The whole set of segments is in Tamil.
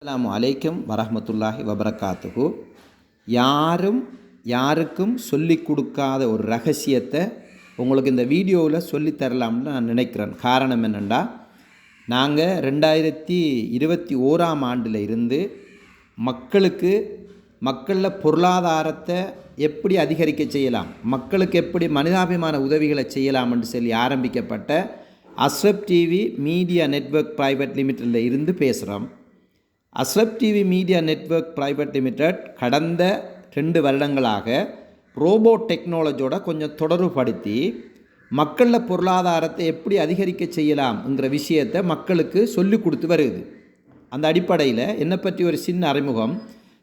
அஸ்ஸலாமு அலைக்கும் வரஹ்மத்துல்லாஹி வபரகாத்துஹு. யாருக்கும் சொல்லி கொடுக்காத ஒரு ரகசியத்தை உங்களுக்கு இந்த வீடியோவில் சொல்லித்தரலாம்னு நான் நினைக்கிறேன். காரணம் என்னென்னா, நாங்கள் 2021ஆம் ஆண்டில் இருந்து மக்களில் பொருளாதாரத்தை எப்படி அதிகரிக்க செய்யலாம், மக்களுக்கு எப்படி மனிதாபிமான உதவிகளை செய்யலாம்னு சொல்லி ஆரம்பிக்கப்பட்ட Ashraf TV media network private லிமிட்டடில் இருந்து பேசுகிறோம். Ashraf TV media network private limited கடந்த 2 வருடங்களாக ரோபோ டெக்னாலஜியோட கொஞ்சம் தொடர்புபடுத்தி மக்களில் பொருளாதாரத்தை எப்படி அதிகரிக்க செய்யலாம்ங்கிற விஷயத்தை மக்களுக்கு சொல்லிக் கொடுத்து வருது. அந்த அடிப்படையில் என்னை பற்றி ஒரு சின்ன அறிமுகம்.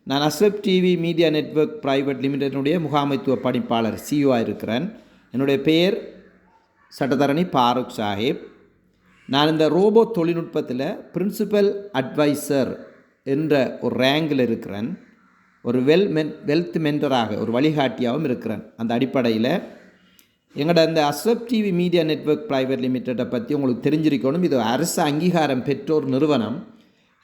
நான் Ashraf TV media network private லிமிடெட்டுடைய முகாமைத்துவ பணிப்பாளர் சிஇஓ இருக்கிறேன். என்னுடைய பெயர் சட்டத்தரணி ஃபாரூக் சாஹிப். நான் இந்த ரோபோ தொழில்நுட்பத்தில் பிரின்சிபல் அட்வைசர் என்ற ஒரு ரேங்கில் இருக்கிறேன். ஒரு வெல்த் மென்டராக, ஒரு வழிகாட்டியாகவும் இருக்கிறேன். அந்த அடிப்படையில் எங்களோட இந்த Ashraf TV media network private லிமிட்டடை பற்றி உங்களுக்கு தெரிஞ்சிருக்கணும். இது அரசு அங்கீகாரம் பெற்றோர் நிறுவனம்.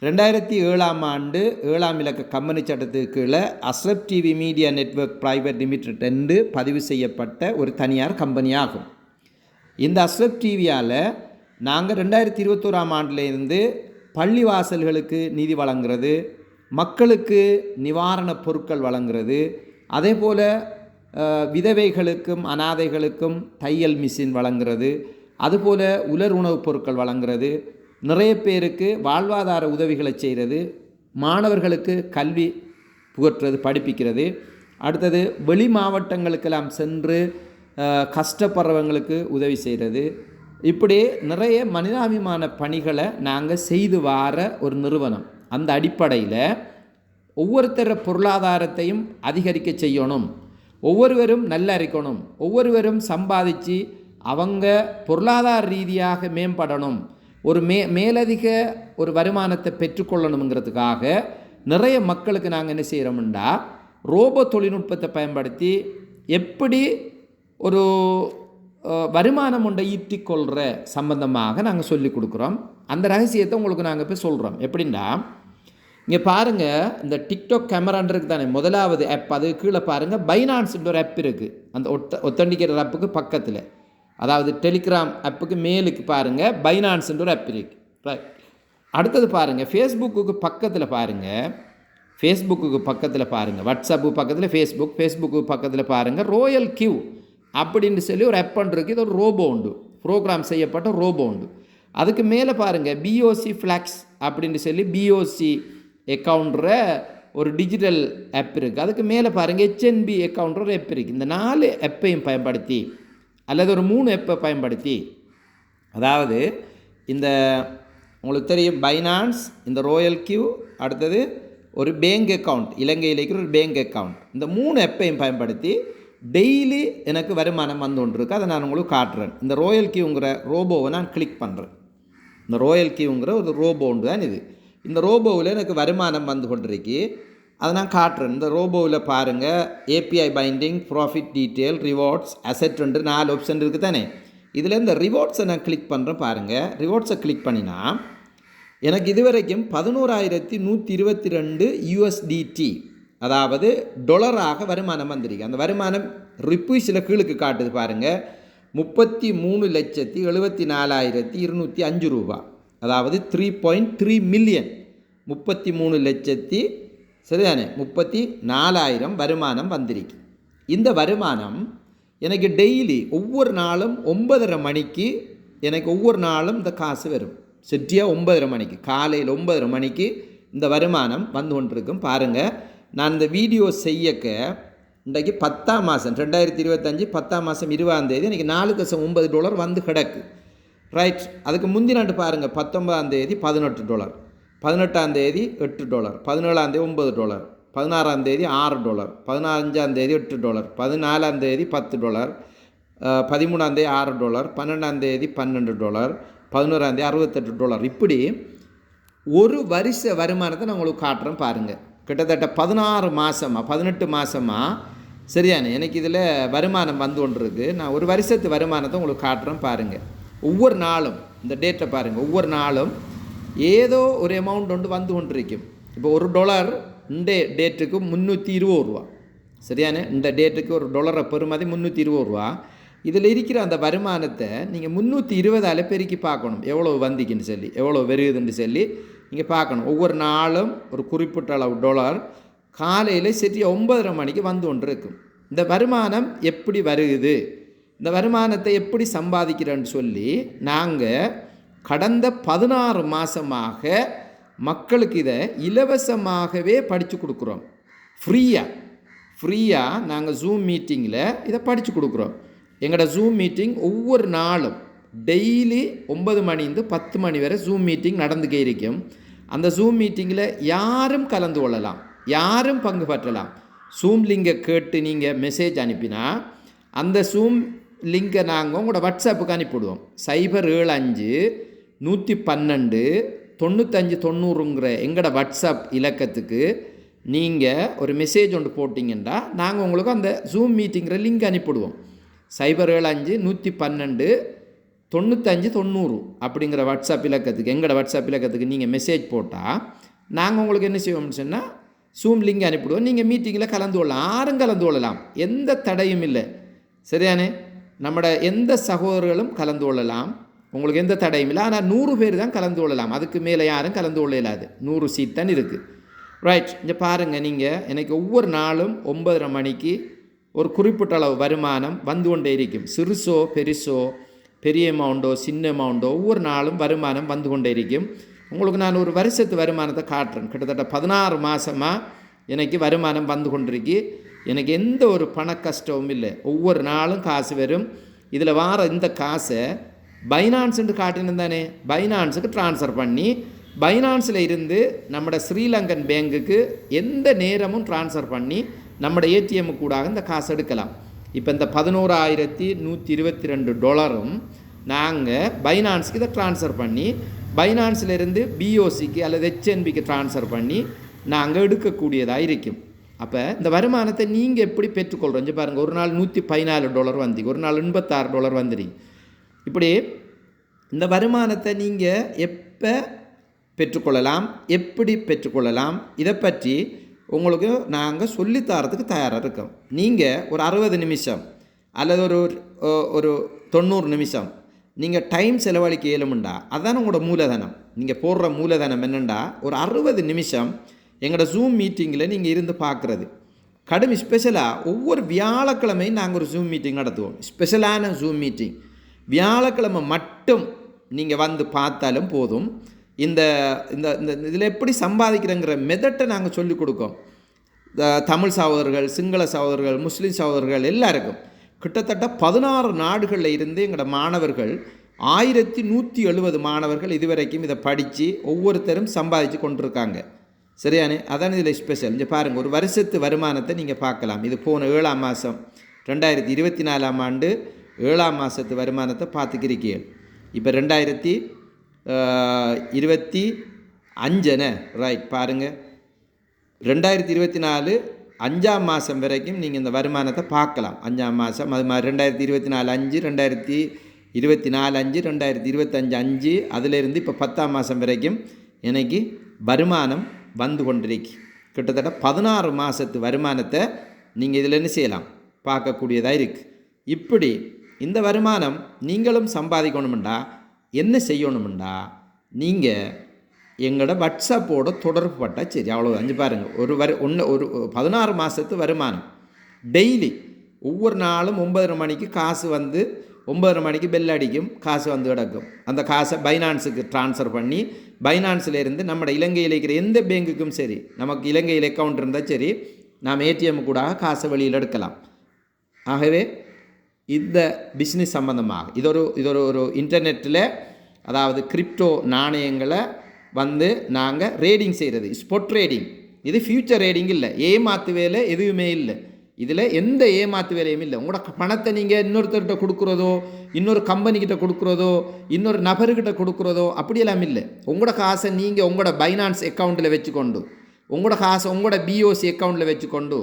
2007ஆம் ஆண்டு 7ஆம் இலக்க கம்பெனி சட்டத்துக்கு கீழே Ashraf TV media network private limited என்று பதிவு செய்யப்பட்ட ஒரு தனியார் கம்பெனியாகும். இந்த அஸ்ரப் டிவியால் நாங்கள் 2021ஆம் ஆண்டிலிருந்து பள்ளிவாசல்களுக்கு நிதி வழங்குறது, மக்களுக்கு நிவாரணப் பொருட்கள் வழங்குறது, அதே போல் விதவைகளுக்கும் அனாதைகளுக்கும் தையல் மிஷின் வழங்குறது, அதுபோல் உலர் உணவுப் பொருட்கள் வழங்குறது, நிறைய பேருக்கு வாழ்வாதார உதவிகளை செய்கிறது, மாணவர்களுக்கு கல்வி புகற்றுறது, படிப்பிக்கிறது. அடுத்தது வெளி மாவட்டங்களுக்கெல்லாம் சென்று கஷ்டப்படுறவங்களுக்கு உதவி செய்கிறது. இப்படி நிறைய மனிதாபிமான பணிகளை நாங்கள் செய்து வார ஒரு நிறுவனம். அந்த அடிப்படையில் ஒவ்வொருத்தர பொருளாதாரத்தையும் அதிகரிக்க செய்யணும், ஒவ்வொருவரும் நல்லா இருக்கணும், ஒவ்வொருவரும் சம்பாதிச்சு அவங்க பொருளாதார ரீதியாக மேம்படணும், ஒரு மேலதிக ஒரு வருமானத்தை பெற்றுக்கொள்ளணுங்கிறதுக்காக நிறைய மக்களுக்கு நாங்கள் என்ன செய்கிறோம்னா, ரோபோ தொழில்நுட்பத்தை பயன்படுத்தி எப்படி ஒரு வருமானம் ஒன்றை ஈட்டிக்கொள்கிற சம்பந்தமாக நாங்கள் சொல்லிக் கொடுக்குறோம். அந்த ரகசியத்தை உங்களுக்கு நாங்கள் இப்போ சொல்கிறோம். எப்படின்னா, இங்கே பாருங்கள், இந்த டிக்டாக் கேமரான்றது தானே முதலாவது ஆப். அது கீழே பாருங்கள், பைனான்ஸ்ன்ற ஒரு ஆப் இருக்குது. அந்த ஒத்தண்டிக்கிற ஆப்புக்கு பக்கத்தில், அதாவது டெலிகிராம் ஆப்புக்கு மேலுக்கு பாருங்கள், பைனான்ஸ்ன்ற ஒரு ஆப் இருக்குது. ரைட். அடுத்தது பாருங்கள், ஃபேஸ்புக்கு பக்கத்தில் பாருங்கள், வாட்ஸ்அப்பு பக்கத்தில் ஃபேஸ்புக்கு பக்கத்தில் பாருங்கள், ரோயல் கியூ அப்படின்னு சொல்லி ஒரு ஆப் இருக்குது. இது ஒரு ரோபோ உண்டு, ப்ரோக்ராம் செய்யப்பட்ட ரோபோ உண்டு. அதுக்கு மேலே பாருங்கள், பிஓசி ஃப்ளாக்ஸ் அப்படின்னு சொல்லி பிஓசி அக்கௌண்ட்ற ஒரு டிஜிட்டல் ஆப் இருக்குது. அதுக்கு மேலே பாருங்கள், ஹெச்என்பி அக்கௌண்ட்ற ஒரு ஆப் இருக்குது. இந்த 4 ஆப்பையும் பயன்படுத்தி, அல்லது ஒரு 3 ஆப்பை பயன்படுத்தி, அதாவது இந்த உங்களுக்கு தெரியும் பைனான்ஸ், இந்த ரோயல் கியூ, அடுத்தது ஒரு பேங்க் அக்கௌண்ட், இலங்கையில் இருக்கிற ஒரு பேங்க் அக்கௌண்ட், இந்த 3 ஆப்பையும் பயன்படுத்தி டெய்லி எனக்கு வருமானம் வந்து கொண்டு இருக்குது. அதை நான் உங்களுக்கு காட்டுறேன். இந்த ரோயல் கியூங்கிற ரோபோவை நான் கிளிக் பண்ணுறேன். இந்த ரோயல் கியூங்கிற ஒரு ரோபோ உண்டு தான் இது. இந்த ரோபோவில் எனக்கு வருமானம் வந்து கொண்டிருக்கு. அதை நான் காட்டுறேன். இந்த ரோபோவில் பாருங்கள், API binding, profit detail, rewards, asset 4 option இருக்குது தானே. இதில் இந்த ரிவார்ட்ஸை நான் கிளிக் பண்ணுறேன். பாருங்கள், ரிவார்ட்ஸை கிளிக் பண்ணினா எனக்கு இதுவரைக்கும் 11,122 USDT, அதாவது டொலராக வருமானம் வந்திருக்கு. அந்த வருமானம் ரிப்பீஸில் கீழுக்கு காட்டுது பாருங்கள், 33,74,205 ரூபா, அதாவது 3.3 மில்லியன், 33 லட்சத்தி சரிதானே 34,000 வருமானம் வந்திருக்கு. இந்த வருமானம் எனக்கு டெய்லி ஒவ்வொரு நாளும் 9:30 மணிக்கு எனக்கு ஒவ்வொரு நாளும் இந்த காசு வரும். செட்டியாக 9:30 மணிக்கு, காலையில் 9:30 மணிக்கு இந்த வருமானம் வந்து கொண்டிருக்கும். பாருங்கள், நான் இந்த வீடியோ செய்யக்க இன்றைக்கு 10ஆம் மாதம் 2025 10ஆம் மாதம் 20ஆம் தேதி எனக்கு $4.9 வந்து கிடக்கு. ரைட். அதுக்கு முந்தினாண்டு பாருங்கள், 19ஆம் தேதி $18, 18ஆம் தேதி $8, 17ஆம் தேதி $9, 16ஆம் தேதி $6, 15ஆம் தேதி $8, 14ஆம் தேதி $10, 13ஆம் தேதி $6, 12ஆம் தேதி $12, 11ஆம் தேதி $68. இப்படி ஒரு வருஷ வருமானத்தை நான் உங்களுக்கு காட்டுறேன். பாருங்கள், கிட்டத்தட்ட 16 மாதமாக 18 மாதமாக சரிதானே எனக்கு இதில் வருமானம் வந்து கொண்டிருக்கு. நான் ஒரு வருஷத்து வருமானத்தை உங்களுக்கு காட்டுறேன். பாருங்கள், ஒவ்வொரு நாளும் இந்த டேட்டை பாருங்கள், ஒவ்வொரு நாளும் ஏதோ ஒரு அமௌண்ட் ஒன்று வந்து கொண்டிருக்கும். இப்போ $1 இந்த டேட்டுக்கு 320 ரூபா. சரியான இந்த டேட்டுக்கு $1 பெறுமதி 320 ரூபா. இதில் இருக்கிற அந்த வருமானத்தை நீங்கள் 320ஆல் பெருக்கி பார்க்கணும், எவ்வளோ வந்திக்குன்னு சொல்லி, எவ்வளோ வருகுதுன்னு சொல்லி நீங்கள் பார்க்கணும். ஒவ்வொரு நாளும் ஒரு குறிப்பிட்ட அளவு $, காலையில் சரியாக 9:30 மணிக்கு வந்து கொண்டு இருக்கும். இந்த வருமானம் எப்படி வருகுது, இந்த வருமானத்தை எப்படி சம்பாதிக்கிறேன்னு சொல்லி நாங்கள் கடந்த 16 மாதமாக மக்களுக்கு இதை இலவசமாகவே படித்து கொடுக்குறோம். ஃப்ரீயாக நாங்கள் ஜூம் மீட்டிங்கில் இதை படித்து கொடுக்குறோம். எங்களோட ஜூம் மீட்டிங் ஒவ்வொரு நாளும் டெய்லி 9 மணிலேருந்து 10 மணி வரை ஜூம் மீட்டிங் நடந்துக்கே இருக்கும். அந்த ஜூம் மீட்டிங்கில் யாரும் கலந்து கொள்ளலாம், யாரும் பங்கு பற்றலாம். ஜூம் லிங்கை கேட்டு நீங்கள் மெசேஜ் அனுப்பினா அந்த ஜூம் லிங்கை நாங்கள் உங்களோட வாட்ஸ்அப்புக்கு அனுப்பிவிடுவோம். 075-112-9590 எங்களோட வாட்ஸ்அப் இலக்கத்துக்கு நீங்கள் ஒரு மெசேஜ் ஒன்று போட்டிங்கன்னா நாங்கள் உங்களுக்கு அந்த ஜூம் மீட்டிங்கிற லிங்க் அனுப்பிவிடுவோம். 075-112-9590 அப்படிங்கிற வாட்ஸ்அப் இலக்கத்துக்கு, எங்களோட வாட்ஸ்அப் இலக்கத்துக்கு நீங்கள் மெசேஜ் போட்டால் நாங்கள் உங்களுக்கு என்ன செய்வோம்னு சொன்னால் ஜூம் லிங்க் அனுப்பிவிடுவோம். நீங்கள் மீட்டிங்கில் கலந்து கொள்ளலாம், யாரும் கலந்து கொள்ளலாம், எந்த தடையும் இல்லை. சரியானே? நம்மளோட எந்த சகோதரர்களும் கலந்து கொள்ளலாம், உங்களுக்கு எந்த தடையும் இல்லை. ஆனால் 100 பேர் தான் கலந்து கொள்ளலாம், அதுக்கு மேலே யாரும் கலந்து கொள்ள இல்லாது. 100 சீட் தான் இருக்குது. ரைட், இங்கே பாருங்கள், நீங்கள் எனக்கு ஒவ்வொரு நாளும் 9:30 மணிக்கு ஒரு குறிப்பிட்ட அளவு வருமானம் வந்து கொண்டே இருக்கும். சிறுசோ பெருசோ, பெரிய அமௌண்ட்டோ சின்ன அமௌண்ட்டோ, ஒவ்வொரு நாளும் வருமானம் வந்து கொண்டே இருக்கும். உங்களுக்கு நான் ஒரு வருஷத்து வருமானத்தை காட்டுறேன். கிட்டத்தட்ட 16 மாதமாக எனக்கு வருமானம் வந்து கொண்டிருக்கு. எனக்கு எந்த ஒரு பண கஷ்டமும் இல்லை. ஒவ்வொரு நாளும் காசு வரும். இதில் வார இந்த காசை பைனான்ஸுன்னு காட்டினு தானே, பைனான்ஸுக்கு ட்ரான்ஸ்ஃபர் பண்ணி பைனான்ஸில் இருந்து நம்மளோட ஸ்ரீலங்கன் பேங்குக்கு எந்த நேரமும் ட்ரான்ஸ்ஃபர் பண்ணி நம்மளோட ஏடிஎம்மு கூட இந்த காசு எடுக்கலாம். இப்போ இந்த $11,122 நாங்கள் பைனான்ஸுக்கு இதை ட்ரான்ஸ்ஃபர் பண்ணி பைனான்ஸிலிருந்து பிஓசிக்கு அல்லது ஹெச்என்பிக்கு ட்ரான்ஸ்ஃபர் பண்ணி நாங்கள் எடுக்கக்கூடியதாக இருக்கும். அப்போ இந்த வருமானத்தை நீங்கள் எப்படி பெற்றுக்கொள்கிறோம் பாருங்கள். ஒரு நாள் $114 வந்து, ஒரு நாள் $86 வந்துடுங்க. இப்படி இந்த வருமானத்தை நீங்கள் எப்போ பெற்றுக்கொள்ளலாம், எப்படி பெற்றுக்கொள்ளலாம், இதை பற்றி உங்களுக்கு நாங்கள் சொல்லித்தரத்துக்கு தயாராக இருக்கோம். நீங்கள் ஒரு 60 நிமிஷம் அல்லது ஒரு 90 நிமிஷம் நீங்கள் டைம் செலவழிக்க இயலுமுண்டா, அதுதான் உங்களோட மூலதனம். நீங்கள் போடுற மூலதனம் என்னென்னா ஒரு 60 நிமிஷம் எங்களோட ஜூம் மீட்டிங்கில் நீங்கள் இருந்து பார்க்குறது. கடும் ஸ்பெஷலாக ஒவ்வொரு வியாழக்கிழமையும் நாங்கள் ஒரு ஜூம் மீட்டிங் நடத்துவோம். ஸ்பெஷலான ஜூம் மீட்டிங் வியாழக்கிழமை மட்டும் நீங்கள் வந்து பார்த்தாலும் போதும். இந்த இந்த இதில் எப்படி சம்பாதிக்கிறங்கிற மெதட்டை நாங்கள் சொல்லிக் கொடுக்கோம். தமிழ் சகோதரர்கள், சிங்கள சகோதரர்கள், முஸ்லீம் சகோதரர்கள் எல்லாருக்கும் கிட்டத்தட்ட 16 நாடுகளில் இருந்து எங்களோட மாணவர்கள் 1170 மாணவர்கள் இதுவரைக்கும் இதை படித்து ஒவ்வொருத்தரும் சம்பாதிச்சு கொண்டிருக்காங்க. சரியானே? அதான் இதில் ஸ்பெஷல். இங்கே பாருங்கள், ஒரு வருஷத்து வருமானத்தை நீங்கள் பார்க்கலாம். இது போன 7ஆம் மாதம் 2024ஆம் ஆண்டு 7ஆம் மாதத்து வருமானத்தை பார்த்துக்கிறீர்கள். இப்போ 2025 ரைட் பாருங்கள். 2024 5ஆம் மாதம் வரைக்கும் நீங்கள் இந்த வருமானத்தை பார்க்கலாம். 5ஆம் மாதம் அது மாதிரி 2024 5, 2024 5, 2025 5, அதிலிருந்து இப்போ 10ஆம் மாதம் வரைக்கும் எனக்கு வருமானம் வந்து கொண்டிருக்கு. கிட்டத்தட்ட 16 மாதத்து வருமானத்தை நீங்கள் இதில் என்ன செய்யலாம், பார்க்கக்கூடியதாக இருக்குது. இப்படி இந்த வருமானம் நீங்களும் சம்பாதிக்கணுமெண்டா என்ன செய்யணுமெண்டா, நீங்கள் எங்களோட வாட்ஸ்அப்போட தொடர்பு பட்டால் சரி, அவ்வளோ. அஞ்சு பாருங்கள், ஒரு 16 மாதத்து வருமானம் டெய்லி ஒவ்வொரு நாளும் 9:30 மணிக்கு காசு வந்து 9:30 மணிக்கு பெல் அடிக்கும், காசு வந்து கிடக்கும். அந்த காசை பைனான்ஸுக்கு ட்ரான்ஸ்ஃபர் பண்ணி பைனான்ஸிலேருந்து நம்ம இலங்கையில் இருக்கிற எந்த பேங்குக்கும் சரி, நமக்கு இலங்கையில் அக்கௌண்ட் இருந்தால் சரி, நாம் ஏடிஎம் கூட காசை வெளியில் எடுக்கலாம். ஆகவே இந்த பிஸ்னஸ் சம்பந்தமாக இது ஒரு இன்டர்நெட்டில், அதாவது கிரிப்டோ நாணயங்களை வந்து நாங்கள் ரேடிங் செய்கிறது, ஸ்பாட் ட்ரேடிங். இது ஃபியூச்சர் ரேடிங் இல்லை, ஏமாத்து வேலை எதுவுமே இல்லை. இதில் எந்த ஏமாத்து வேலையும் இல்லை. உங்களோட பணத்தை நீங்கள் இன்னொருத்தர்கிட்ட கொடுக்குறதோ, இன்னொரு கம்பெனிக்கிட்ட கொடுக்குறதோ, இன்னொரு நபர்கிட்ட கொடுக்குறதோ அப்படியெல்லாம் இல்லை. உங்களோட காசை நீங்கள் உங்களோட பைனான்ஸ் அக்கௌண்ட்டில் வச்சுக்கொண்டு, உங்களோட காசை உங்களோட பிஓசி அக்கௌண்ட்டில் வச்சுக்கொண்டு,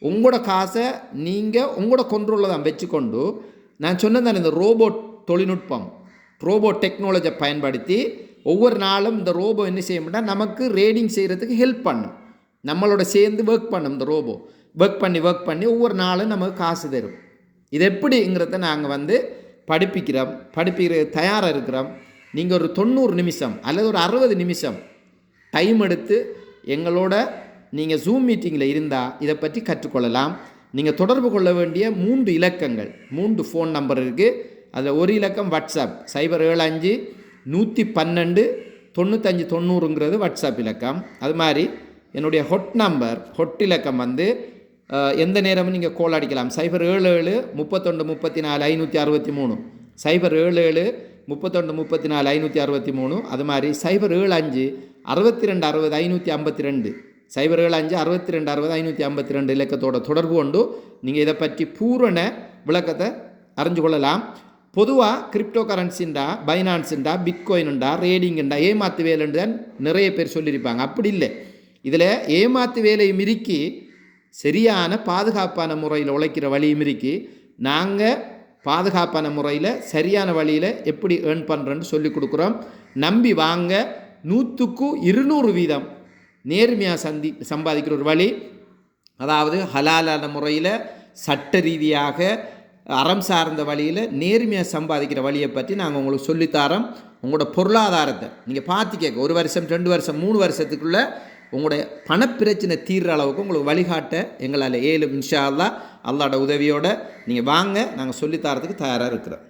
உங்களோட காசை நீங்கள் உங்களோட கண்ட்ரோலில் தான் வச்சுக்கொண்டு, நான் சொன்னது இந்த ரோபோட் தொழில்நுட்பம், ரோபோட் டெக்னாலஜியை பயன்படுத்தி ஒவ்வொரு நாளும் இந்த ரோபோ என்ன செய்யணும்னா நமக்கு ரேடிங் செய்கிறதுக்கு ஹெல்ப் பண்ணும், நம்மளோட சேர்ந்து ஒர்க் பண்ணும். இந்த ரோபோ ஒர்க் பண்ணி ஒவ்வொரு நாளும் நமக்கு காசு தரும். இது எப்படிங்கிறத நாங்கள் படிப்பிக்கிற தயாராக இருக்கிறோம். நீங்கள் ஒரு 90 நிமிஷம் அல்லது ஒரு 60 நிமிஷம் டைம் எடுத்து எங்களோட நீங்கள் ஜூம் மீட்டிங்கில் இருந்தால் இதை பற்றி கற்றுக்கொள்ளலாம். நீங்கள் தொடர்பு கொள்ள வேண்டிய 3 இலக்கங்கள், 3 ஃபோன் நம்பர் இருக்குது. அதில் ஒரு இலக்கம் வாட்ஸ்அப் 075 112 95 90ங்கிறது வாட்ஸ்அப் இலக்கம். அது மாதிரி என்னுடைய ஹொட் இலக்கம் எந்த நேரமும் நீங்கள் கோல் அடிக்கலாம். 077 31 34 563 077 31 34 563. அது மாதிரி 075 62 60 552 075 62 60 552 இலக்கத்தோட தொடர்பு கொண்டு நீங்கள் இதை பற்றி பூரண விளக்கத்தை அறிஞ்சு கொள்ளலாம். பொதுவாக கிரிப்டோ கரன்சிண்டா, பைனான்ஸுண்டா, பிட்காயின்ண்டா, ரேடிங்குண்டா, ஏமாத்து வேலைன்னு தான் நிறைய பேர் சொல்லியிருப்பாங்க. அப்படி இல்லை. இதில் ஏமாத்து வேலையும் இருக்கி, சரியான பாதுகாப்பான முறையில் உழைக்கிற வழியும் இருக்கி. நாங்கள் பாதுகாப்பான முறையில் சரியான வழியில் எப்படி ஏர்ன் பண்ணுறேன்னு சொல்லி கொடுக்குறோம். நம்பி வாங்க. 100க்கு 200% நேர்மையாக சம்பாதிக்கிற ஒரு வழி, அதாவது ஹலாலான முறையில் சட்ட ரீதியாக அறம் சார்ந்த வழியில் நேர்மையாக சம்பாதிக்கிற வழியை பற்றி நாங்கள் உங்களுக்கு சொல்லித்தரோம். உங்களோட பொருளாதாரத்தை நீங்கள் பார்த்து கேட்க 1 வருஷம் 2 வருஷம் 3 வருஷத்துக்குள்ளே உங்களுடைய பணப்பிரச்சனை தீர்ற அளவுக்கு உங்களுக்கு வழிகாட்ட எங்களால் இன்ஷா அல்லாஹ், அல்லாஹ்வோட உதவியோடு நீங்கள் வாங்க, நாங்கள் சொல்லித்தரத்துக்கு தயாராக இருக்கிறோம்.